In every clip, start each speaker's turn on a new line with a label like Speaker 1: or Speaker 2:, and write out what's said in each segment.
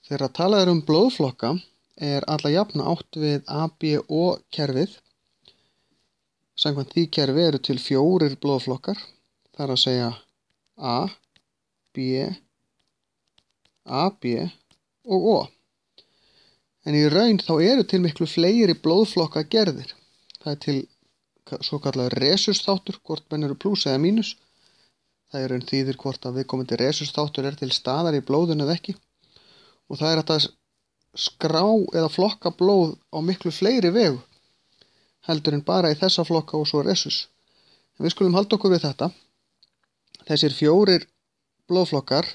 Speaker 1: Þegar talað er blóðflokka alla jafna átt við ABO kerfið. Samkvæmt því kerfi eru til 4 blóðflokkar, það er að segja A, B, AB og O. En í raun þá eru til miklu fleiri blóðflokka gerðir. Það er til svo kallar resusþáttur, hvort menn eru plús eða mínus. Það er raun þýðir hvort að viðkomandi resusþáttur er til staðar í blóðinu eða ekki. Og það er hægt að skrá eða flokka blóð á miklu fleiri vegu heldur en bara í þessa flokka og svo resus. En við skulum halda okkur við þetta. Þessir 4 blóðflokkar,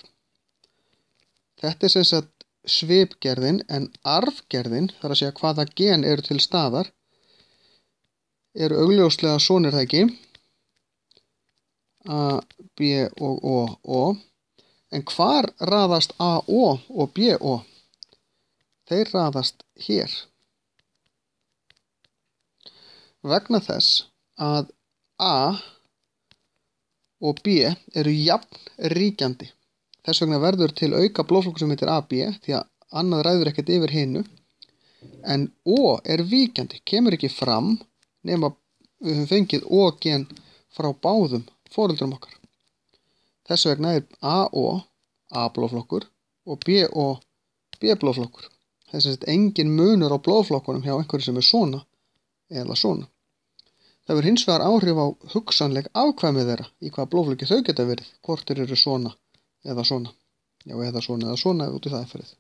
Speaker 1: þetta er sem sagt svipgerðin, en arfgerðin, þar að segja hvaða gen eru til staðar, eru augljóslega svona það ekki. A, B og O. En hvar raðast AO og BO? Þeir raðast hér. Vegna þess að A og B eru jafn ríkjandi. Þess vegna verður til auka blóðflokkur sem heitir AB, því að annað ræður ekkert yfir hinu. En O er víkjandi, kemur ekki fram nema við höfum fengið O-gen frá báðum foreldrum okkar. Þess vegna er AO A-blóðflokkur og BO B-blóðflokkur. Þess að engin munur á blóðflokkunum hjá einhverju sem er svona eða svona. Það verður hins vegar áhrif á hugsanleg afkvæmi þeirra í hvaða blóðflokki þau geta verið, hvort þeir eru svona eða svona. Já, eða svona út í það er farið.